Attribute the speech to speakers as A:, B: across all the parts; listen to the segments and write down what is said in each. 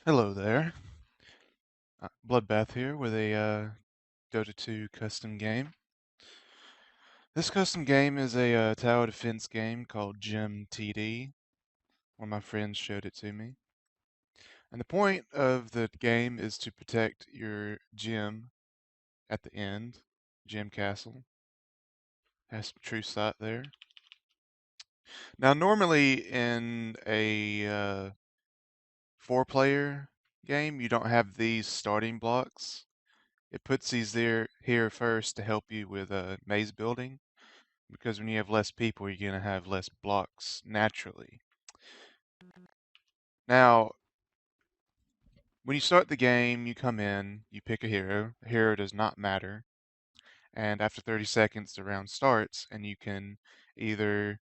A: Hello there. Bloodbath here with a Dota 2 custom game. This custom game is a tower defense game called Gem TD. One of my friends showed it to me. And the point of the game is to protect your gem at the end. Gem castle. Has some true sight there. Now normally in a 4-player game you don't have these starting blocks. It puts these here first to help you with maze building, because when you have less people, you're going to have less blocks naturally. Now, when you start the game, you come in, you pick a hero. The hero does not matter. And after 30 seconds, the round starts, and you can either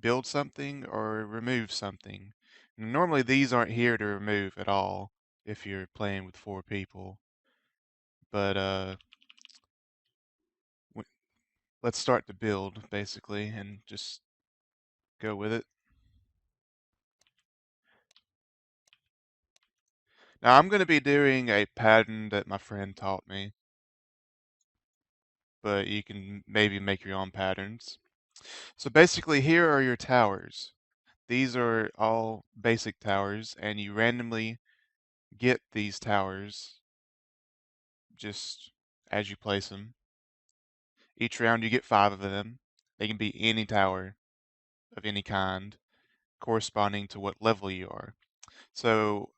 A: build something or remove something. And normally, these aren't here to remove at all if you're playing with 4 people. But let's start the build, basically, and just go with it. Now I'm going to be doing a pattern that my friend taught me, but you can maybe make your own patterns. So basically here are your towers. These are all basic towers, and you randomly get these towers just as you place them. Each round you get 5 of them. They can be any tower of any kind, corresponding to what level you are. So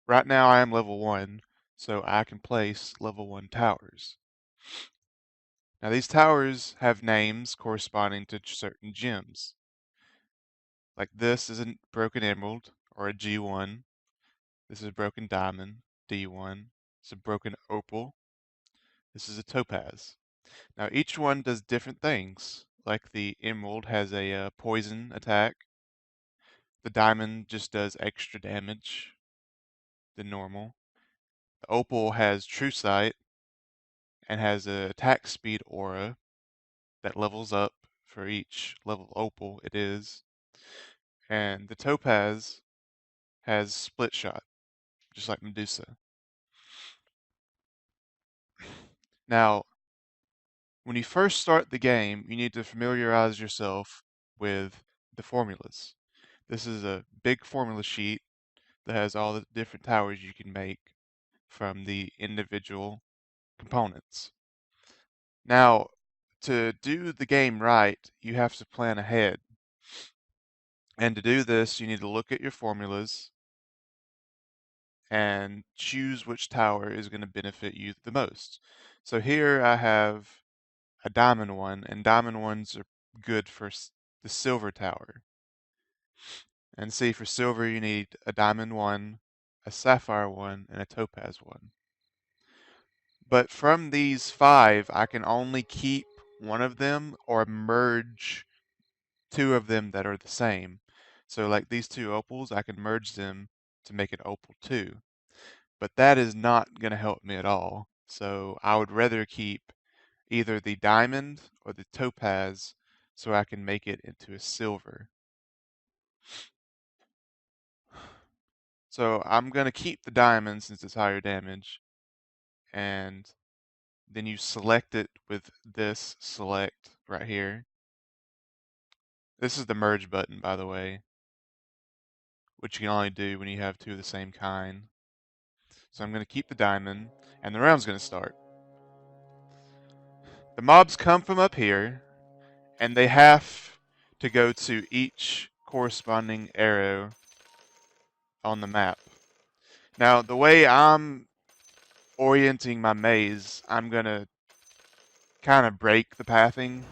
A: right now I am level 1, so I can place level 1 towers. Now these towers have names corresponding to certain gems. Like this is a broken emerald, or a G1. This is a broken diamond, D1. It's a broken opal. This is a topaz. Now each one does different things. Like the emerald has a poison attack. The diamond just does extra damage than normal. The opal has true sight and has a attack speed aura that levels up for each level opal it is. And the topaz has split shot, just like Medusa. Now, when you first start the game, you need to familiarize yourself with the formulas. This is a big formula sheet that has all the different towers you can make from the individual components. Now, to do the game right, you have to plan ahead. And to do this, you need to look at your formulas and choose which tower is going to benefit you the most. So here I have a diamond one, and diamond ones are good for the silver tower. And see, for silver you need a diamond one, a sapphire one, and a topaz one. But from these 5, I can only keep one of them or merge 2 of them that are the same. So like these 2 opals, I can merge them to make an opal 2. But that is not going to help me at all. So I would rather keep either the diamond or the topaz so I can make it into a silver. So I'm going to keep the diamond since it's higher damage, and then you select it with this select right here. This is the merge button, by the way, which you can only do when you have 2 of the same kind. So I'm going to keep the diamond, and the round's going to start. The mobs come from up here, and they have to go to each corresponding arrow on the map. Now, the way I'm orienting my maze, I'm going to kind of break the pathing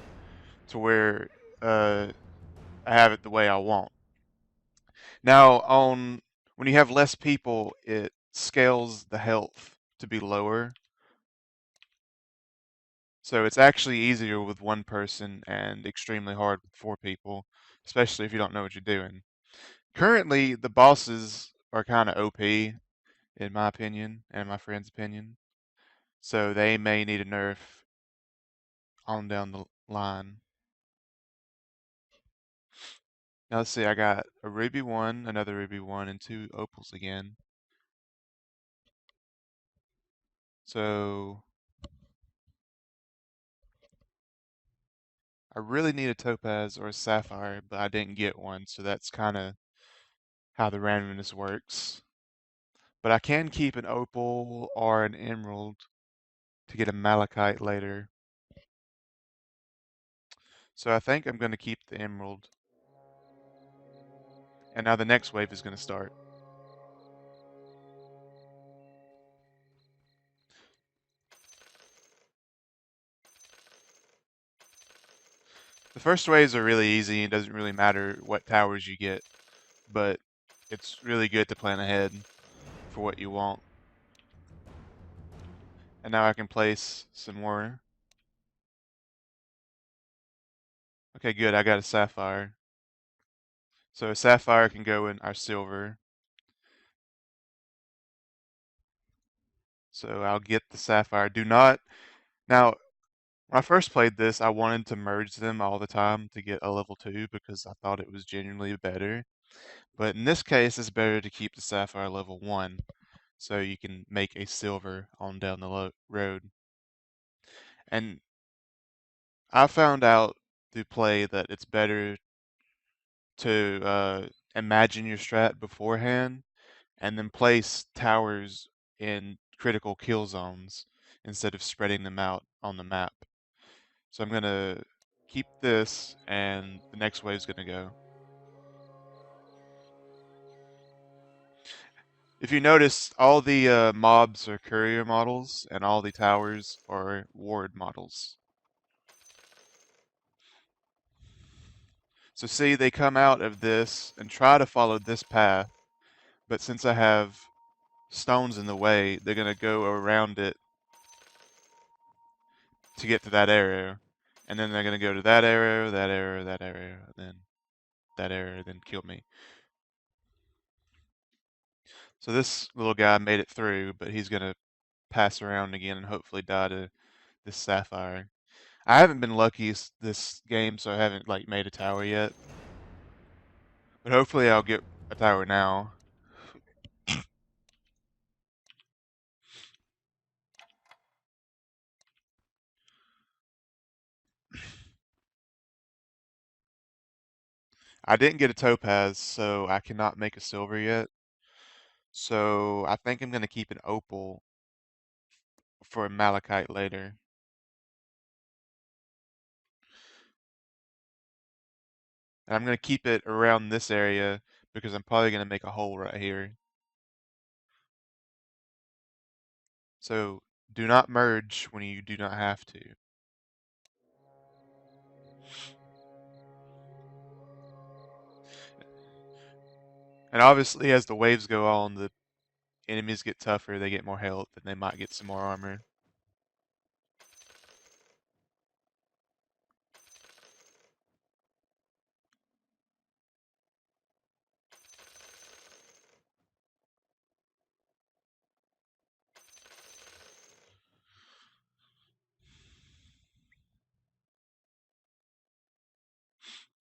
A: to where I have it the way I want. Now, when you have less people, it scales the health to be lower. So it's actually easier with 1 person and extremely hard with 4 people, especially if you don't know what you're doing. Currently, the bosses are kind of OP, in my opinion, and my friend's opinion. So they may need a nerf on down the line. Now let's see, I got a ruby 1, another ruby 1, and 2 opals again. So I really need a topaz or a sapphire, but I didn't get one, so that's kind of how the randomness works. But I can keep an opal or an emerald to get a malachite later. So I think I'm going to keep the emerald. And now the next wave is going to start. The first waves are really easy. It doesn't really matter what towers you get, but it's really good to plan ahead for what you want. And now I can place some more. Okay, good. I got a sapphire. So a sapphire can go in our silver. So I'll get the sapphire. Do not. Now, when I first played this, I wanted to merge them all the time to get a level 2 because I thought it was genuinely better. But in this case, it's better to keep the sapphire level 1 so you can make a silver on down the road. And I found out through play that it's better to imagine your strat beforehand and then place towers in critical kill zones instead of spreading them out on the map. So I'm going to keep this and the next wave's going to go. If you notice, all the mobs are courier models and all the towers are ward models. So see, they come out of this and try to follow this path, but since I have stones in the way, they're going to go around it to get to that arrow. And then they're going to go to that arrow, that arrow, that arrow, and then that arrow, then kill me. So this little guy made it through, but he's going to pass around again and hopefully die to this sapphire. I haven't been lucky this game, so I haven't like made a tower yet. But hopefully I'll get a tower now. I didn't get a topaz, so I cannot make a silver yet. So I think I'm going to keep an opal for a malachite later. And I'm going to keep it around this area because I'm probably going to make a hole right here. So do not merge when you do not have to. And obviously as the waves go on, the enemies get tougher, they get more health, and they might get some more armor.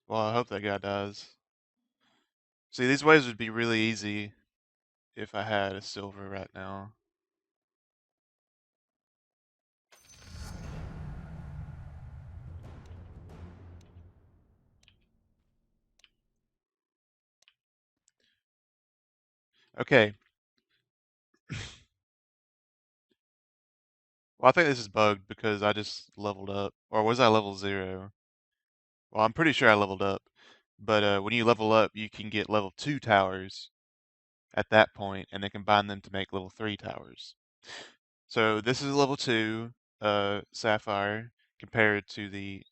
A: Well, I hope that guy dies. See, these waves would be really easy if I had a silver right now. Okay. Well, I think this is bugged because I just leveled up. Or was I level 0? Well, I'm pretty sure I leveled up. But when you level up, you can get level 2 towers at that point, and then combine them to make level 3 towers. So this is a level 2 sapphire compared to the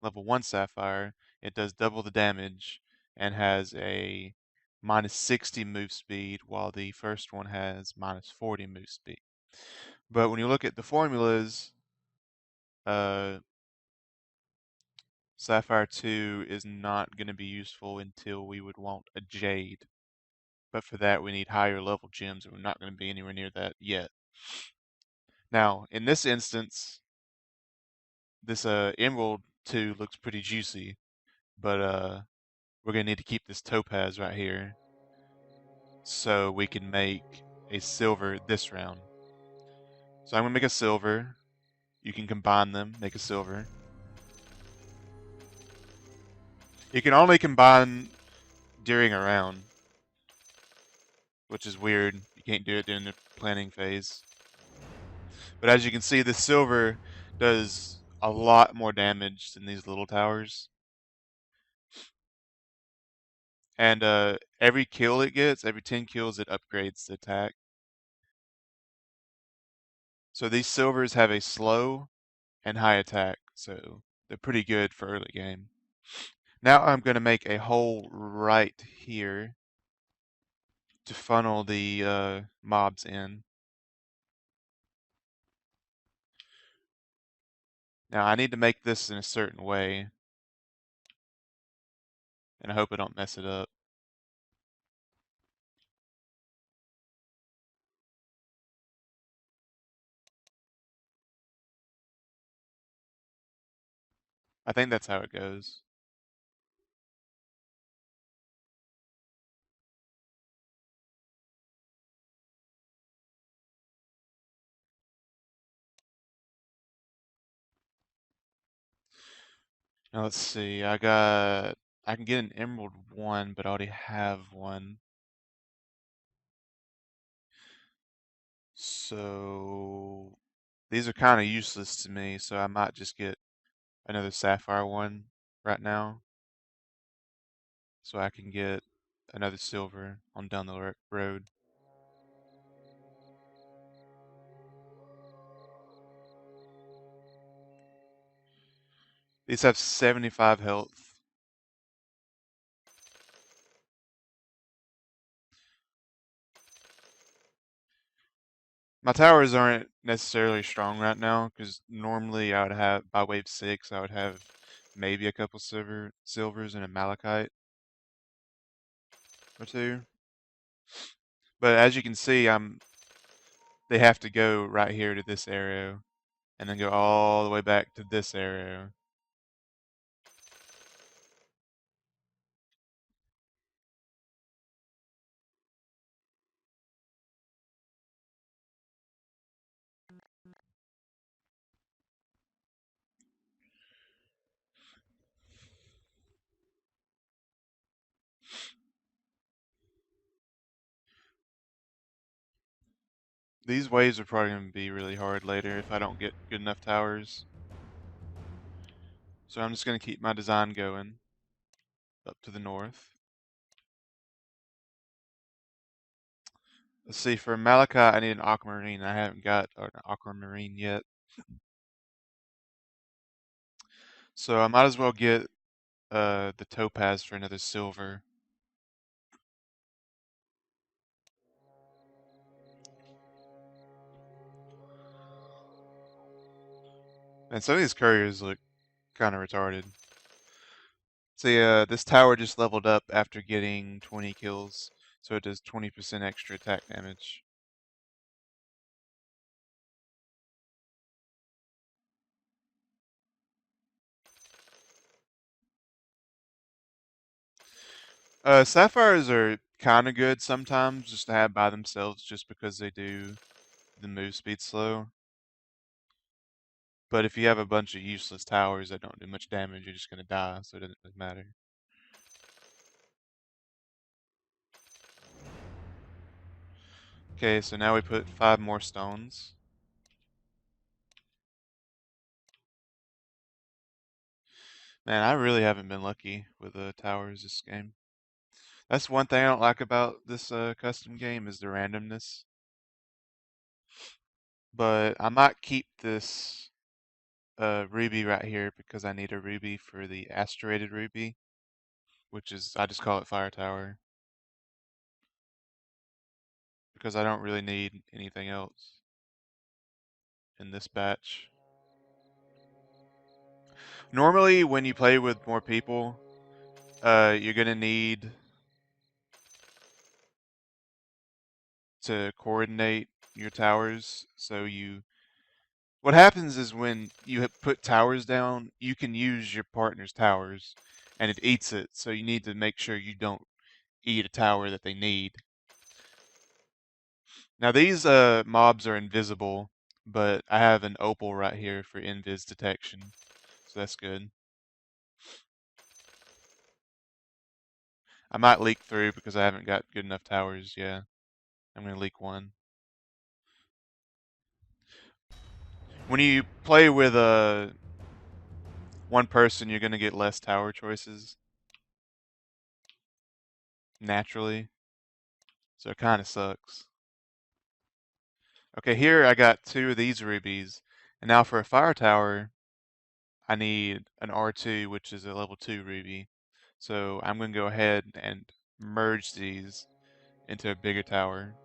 A: level 1 sapphire. It does double the damage and has a minus 60 move speed, while the first one has minus 40 move speed. But when you look at the formulas, uh, Sapphire 2 is not going to be useful until we would want a Jade. But for that, we need higher level gems, and we're not going to be anywhere near that yet. Now, in this instance, this Emerald 2 looks pretty juicy, but we're going to need to keep this Topaz right here so we can make a silver this round. So I'm gonna make a silver. You can combine them, make a silver. You can only combine during a round, which is weird. You can't do it during the planning phase. But as you can see, the silver does a lot more damage than these little towers. And every kill it gets, every 10 kills, it upgrades the attack. So these silvers have a slow and high attack, so they're pretty good for early game. Now I'm going to make a hole right here to funnel the mobs in. Now I need to make this in a certain way, and I hope I don't mess it up. I think that's how it goes. Now let's see, I can get an emerald 1, but I already have one. So these are kind of useless to me, so I might just get another sapphire 1 right now, so I can get another silver on down the road. These have 75 health. My towers aren't necessarily strong right now, because normally I would have, by wave 6, I would have maybe a couple silvers and a malachite or two. But as you can see, they have to go right here to this arrow, and then go all the way back to this arrow. These waves are probably going to be really hard later if I don't get good enough towers. So I'm just going to keep my design going up to the north. Let's see, for Malachite, I need an aquamarine. I haven't got an aquamarine yet. So I might as well get the topaz for another silver. And some of these couriers look kind of retarded. See, this tower just leveled up after getting 20 kills, so it does 20% extra attack damage. Sapphires are kind of good sometimes just to have by themselves just because they do the move speed slow. But if you have a bunch of useless towers that don't do much damage, you're just going to die, so it doesn't really matter. Okay, so now we put 5 more stones. Man, I really haven't been lucky with the towers this game. That's one thing I don't like about this custom game is the randomness. But I might keep this ruby right here because I need a ruby for the asteroided ruby, which is, I just call it fire tower, because I don't really need anything else in this batch. Normally, when you play with more people, you're gonna need to coordinate your towers. What happens is when you put towers down, you can use your partner's towers, and it eats it. So you need to make sure you don't eat a tower that they need. Now these mobs are invisible, but I have an opal right here for invis detection, so that's good. I might leak through because I haven't got good enough towers. Yeah, I'm gonna leak one. When you play with one person, you're gonna get less tower choices naturally, so it kind of sucks. Okay, here I got two of these rubies, and now for a fire tower, I need an R2, which is a level 2 ruby. So I'm gonna go ahead and merge these into a bigger tower.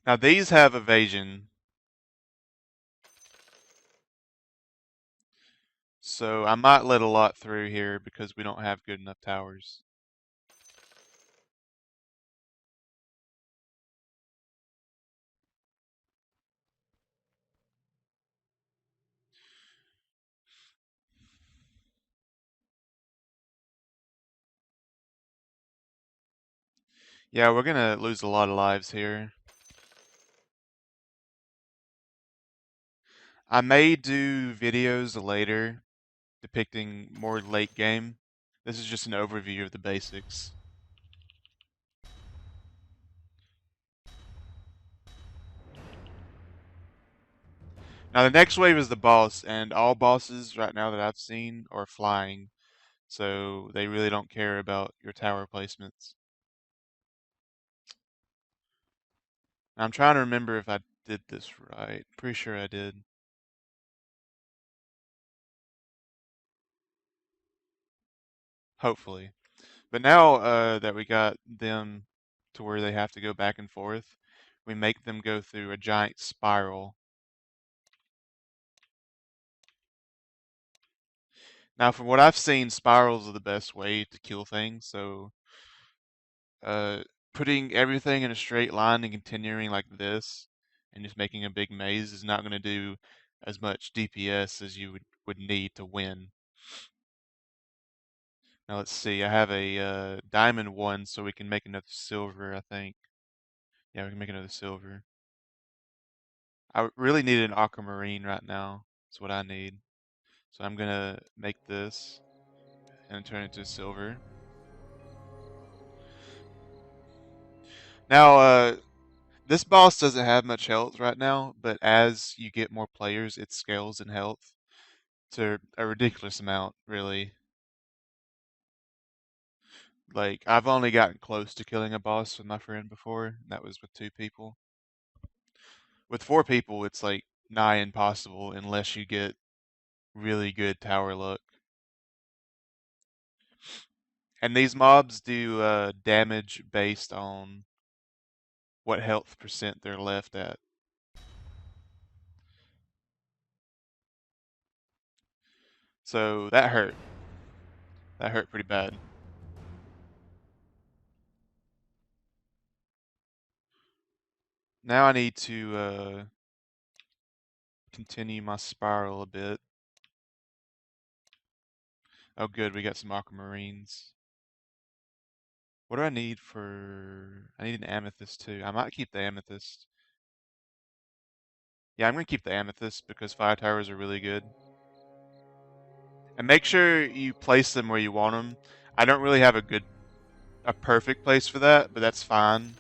A: Now these have evasion, so I might let a lot through here because we don't have good enough towers. Yeah, we're gonna lose a lot of lives here. I may do videos later depicting more late game. This is just an overview of the basics. Now the next wave is the boss, and all bosses right now that I've seen are flying, so they really don't care about your tower placements. I'm trying to remember if I did this right. Pretty sure I did. Hopefully. But now that we got them to where they have to go back and forth, we make them go through a giant spiral. Now, from what I've seen, spirals are the best way to kill things. So, uh, putting everything in a straight line and continuing like this, and just making a big maze is not going to do as much DPS as you would need to win. Now let's see. I have a diamond one, so we can make another silver. I think. Yeah, we can make another silver. I really need an aquamarine right now. That's what I need. So I'm gonna make this and turn it to silver. Now, this boss doesn't have much health right now, but as you get more players, it scales in health to a ridiculous amount, really. Like, I've only gotten close to killing a boss with my friend before, and that was with 2 people. With 4 people, it's like nigh impossible unless you get really good tower luck. And these mobs do damage based on what health percent they're left at. So that hurt. That hurt pretty bad. Now I need to continue my spiral a bit. Oh good, we got some aquamarines. What do I need for... I need an amethyst too. I might keep the amethyst. Yeah, I'm gonna keep the amethyst because fire towers are really good. And make sure you place them where you want them. I don't really have a perfect place for that, but that's fine.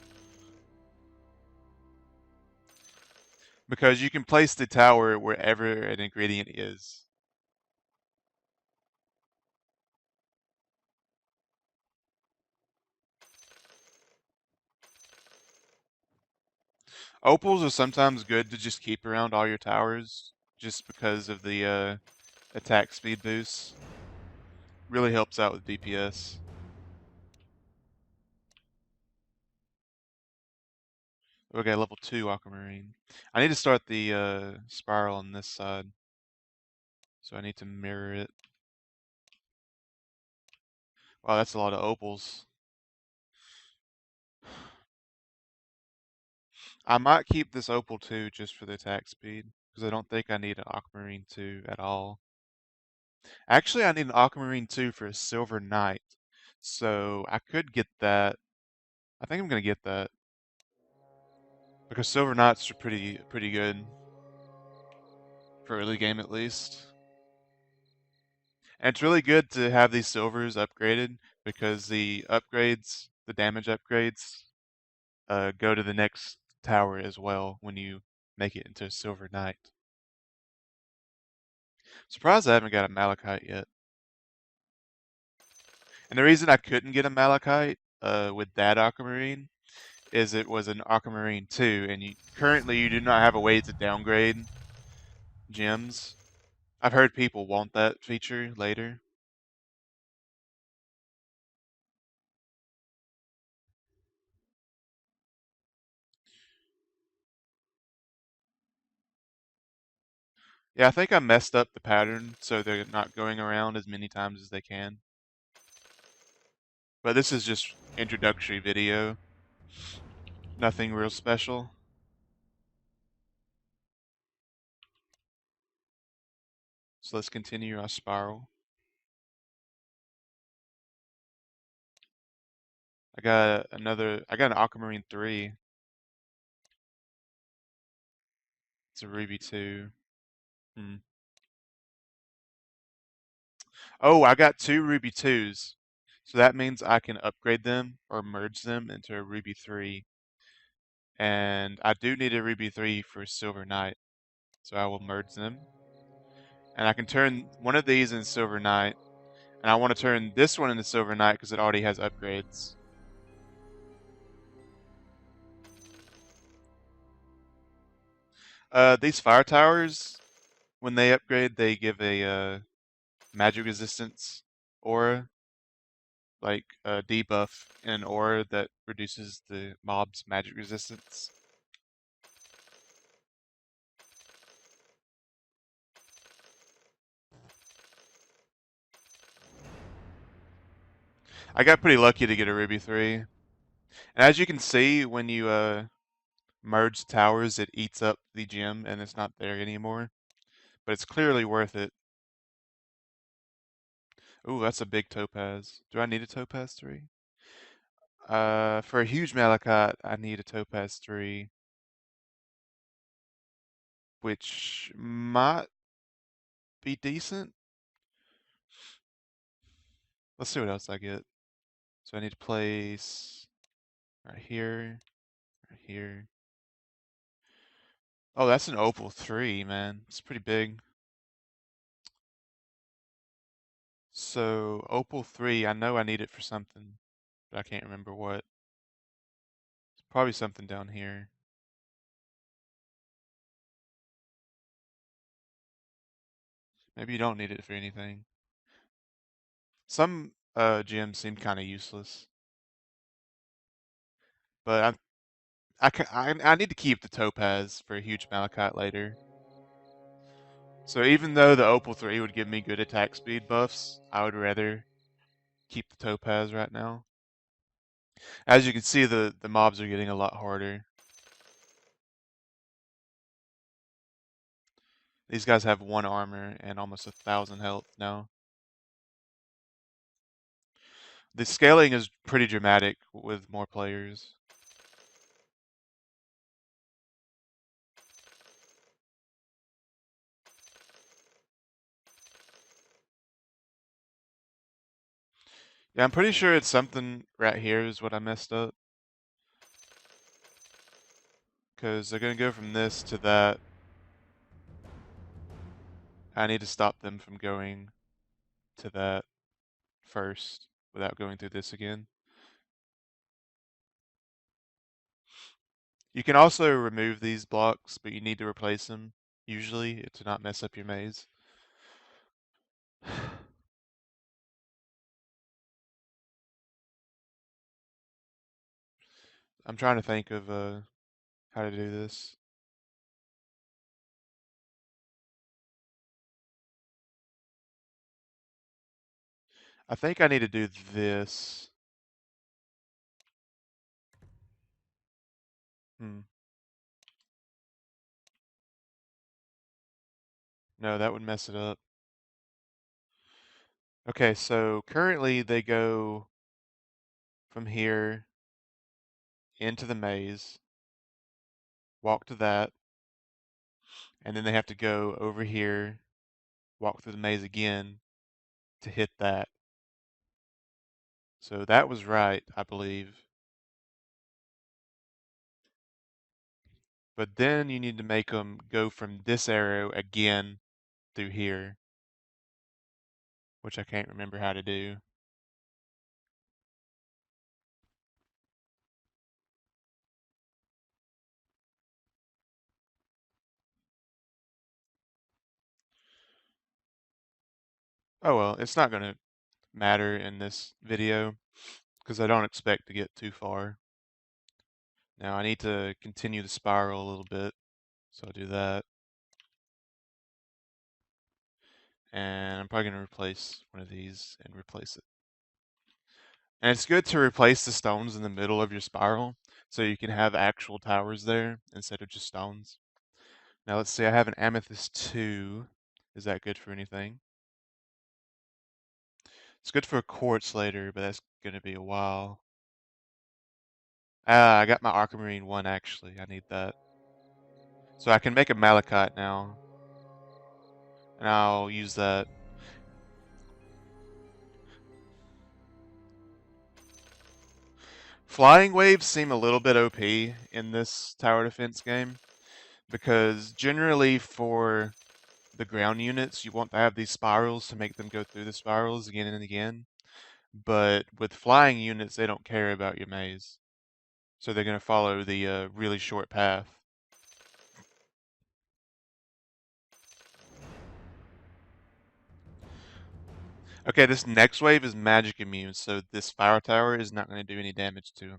A: Because you can place the tower wherever an ingredient is. Opals are sometimes good to just keep around all your towers, just because of the attack speed boost. Really helps out with DPS. Okay, level 2 aquamarine. I need to start the spiral on this side, so I need to mirror it. Wow, that's a lot of opals. I might keep this opal 2 just for the attack speed, because I don't think I need an aquamarine 2 at all. Actually, I need an aquamarine 2 for a silver knight. So I could get that. I think I'm gonna get that because silver knights are pretty good for early game at least. And it's really good to have these silvers upgraded because the upgrades, the damage upgrades, go to the next tower as well when you make it into a silver knight. Surprised I haven't got a malachite yet. And the reason I couldn't get a malachite with that aquamarine is it was an aquamarine 2, and currently you do not have a way to downgrade gems. I've heard people want that feature later. Yeah, I think I messed up the pattern so they're not going around as many times as they can. But this is just introductory video. Nothing real special. So let's continue our spiral. I got an aquamarine 3. It's a ruby 2. Hmm. Oh, I got 2 ruby 2s. So that means I can upgrade them or merge them into a ruby 3. And I do need a ruby 3 for silver knight. So I will merge them. And I can turn one of these in silver knight. And I want to turn this one into silver knight because it already has upgrades. These fire towers, when they upgrade, they give a magic resistance aura, like a debuff in an aura that reduces the mob's magic resistance. I got pretty lucky to get a Ruby 3. And as you can see, when you merge towers, it eats up the gem and it's not there anymore. But it's clearly worth it. Ooh, that's a big topaz. Do I need a topaz 3? For a huge malachite, I need a topaz 3, which might be decent. Let's see what else I get. So I need to place right here, right here. Oh, that's an opal 3, man. It's pretty big. So opal 3, I know I need it for something, but I can't remember what. It's probably something down here. Maybe you don't need it for anything. Some gems seem kind of useless, but I need to keep the topaz for a huge malachite later. So even though the opal 3 would give me good attack speed buffs, I would rather keep the topaz right now. As you can see, the mobs are getting a lot harder. These guys have 1 armor and almost 1,000 health now. The scaling is pretty dramatic with more players. Yeah, I'm pretty sure it's something right here is what I messed up. Because they're going to go from this to that. I need to stop them from going to that first without going through this again. You can also remove these blocks, but you need to replace them, usually, to not mess up your maze. I'm trying to think of how to do this. I think I need to do this. Hmm. No, that would mess it up. Okay, so currently they go from here into the maze, walk to that, and then they have to go over here, walk through the maze again to hit that. So that was right, I believe. But then you need to make them go from this arrow again through here, which I can't remember how to do. Oh well, it's not going to matter in this video because I don't expect to get too far. Now I need to continue the spiral a little bit, so I'll do that. And I'm probably going to replace one of these and replace it. And it's good to replace the stones in the middle of your spiral so you can have actual towers there instead of just stones. Now let's see, I have an amethyst 2. Is that good for anything? It's good for a quartz later, but that's going to be a while. Ah, I got my aquamarine 1 actually. I need that. So I can make a malachite now. And I'll use that. Flying waves seem a little bit OP in this tower defense game because generally for the ground units you want to have these spirals to make them go through the spirals again and again. But with flying units they don't care about your maze. So they're going to follow the really short path. Okay, this next wave is magic immune, so this fire tower is not going to do any damage to him.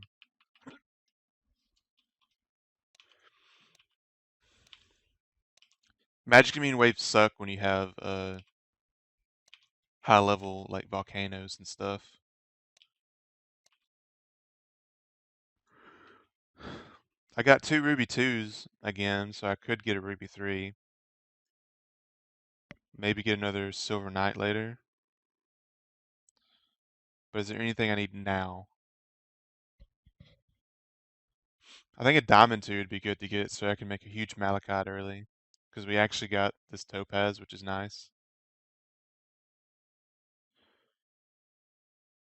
A: Magic immune waves suck when you have high level like volcanoes and stuff. I got 2 ruby 2s again, so I could get a ruby 3. Maybe get another silver knight later. But is there anything I need now? I think a diamond 2 would be good to get so I can make a huge malachite early. Because we actually got this topaz, which is nice.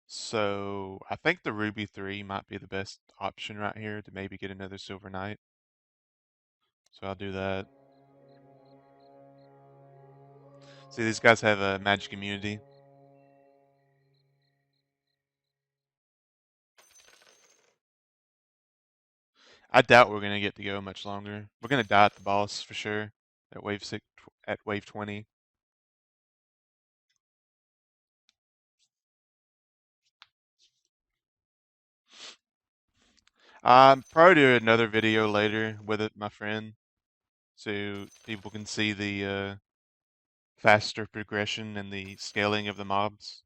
A: So I think the ruby 3 might be the best option right here to maybe get another silver knight. So I'll do that. See, these guys have a magic immunity. I doubt we're gonna get to go much longer. We're gonna die at the boss for sure at wave 6, at wave 20. Probably do another video later with it, my friend, so people can see the faster progression and the scaling of the mobs.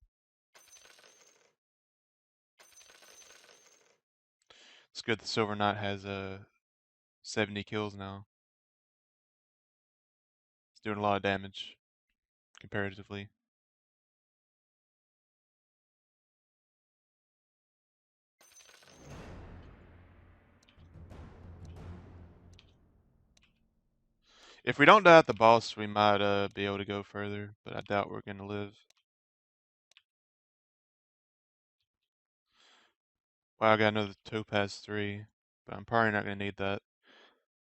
A: It's good the Silver Knight has 70 kills now. It's doing a lot of damage comparatively. If we don't die at the boss, we might be able to go further, but I doubt we're gonna live. Wow, I got another Topaz 3, but I'm probably not gonna need that.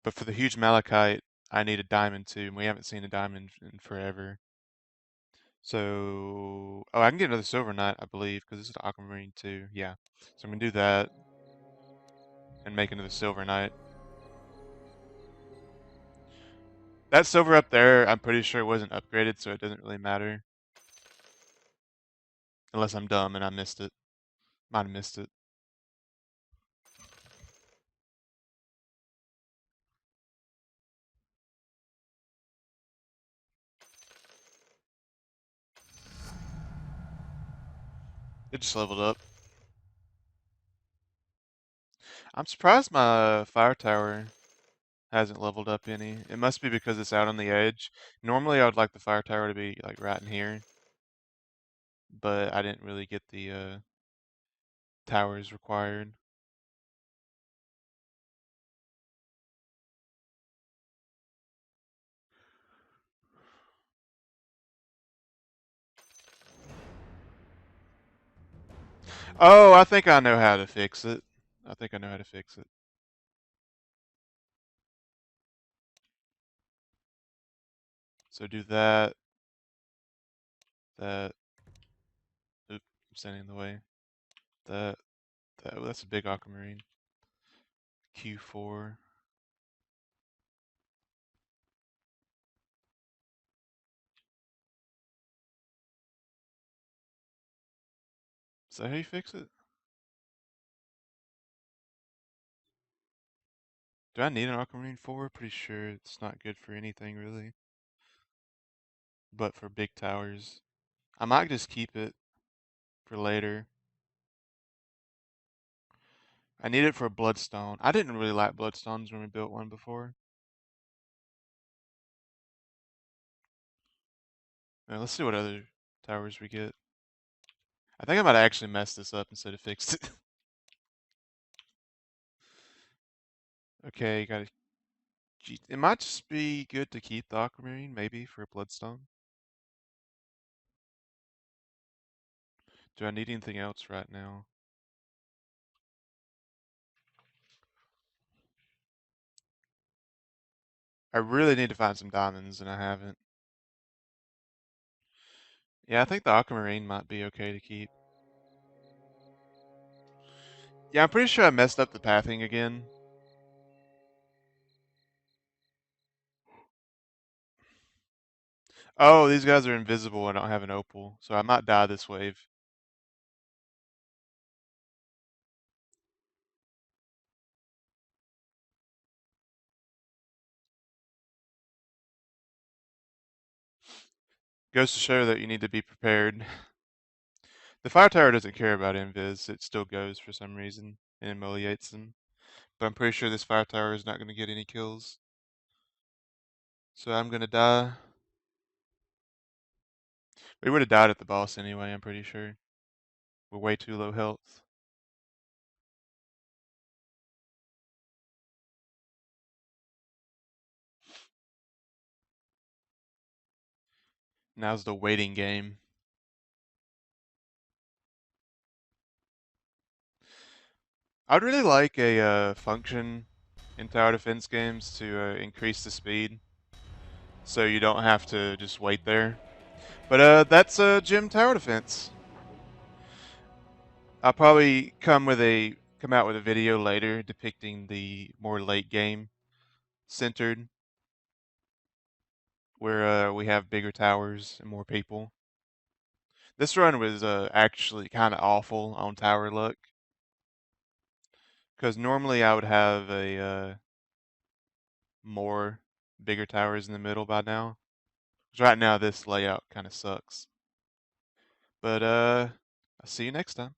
A: But for the huge Malachite, I need a diamond too, and we haven't seen a diamond in forever. So, oh, I can get another Silver Knight, I believe, because this is the Aquamarine too. Yeah, so I'm gonna do that and make another Silver Knight. That silver up there, I'm pretty sure wasn't upgraded, so it doesn't really matter. Unless I'm dumb and I missed it. Might have missed it. It just leveled up. I'm surprised my fire tower hasn't leveled up any. It must be because it's out on the edge. Normally I would like the fire tower to be like right in here. But I didn't really get the towers required. Oh, I think I know how to fix it. I think I know how to fix it. So do that, that, oop, I'm standing in the way. That, oh, that's a big aquamarine. Q4. Is that how you fix it? Do I need an aquamarine 4? Pretty sure it's not good for anything really, but for big towers. I might just keep it for later. I need it for a bloodstone. I didn't really like bloodstones when we built one before. Now, let's see what other towers we get. I think I might actually mess this up instead of fixed it. Okay, got it. It might just be good to keep the aquamarine, maybe, for a bloodstone. Do I need anything else right now? I really need to find some diamonds, and I haven't. Yeah, I think the aquamarine might be okay to keep. Yeah, I'm pretty sure I messed up the pathing again. Oh, these guys are invisible. I don't have an opal, so I might die this wave. Goes to show that you need to be prepared. The fire tower doesn't care about invis. It still goes for some reason and immolates them. But I'm pretty sure this fire tower is not going to get any kills. So I'm going to die. We would have died at the boss anyway, I'm pretty sure. We're way too low health. Now's the waiting game. I'd really like a function in tower defense games to increase the speed, so you don't have to just wait there. But that's gym tower defense. I'll probably come out with a video later depicting the more late game centered, where we have bigger towers and more people. This run was actually kind of awful on tower luck, because normally I would have a more bigger towers in the middle by now. 'Cause right now this layout kind of sucks. But I'll see you next time.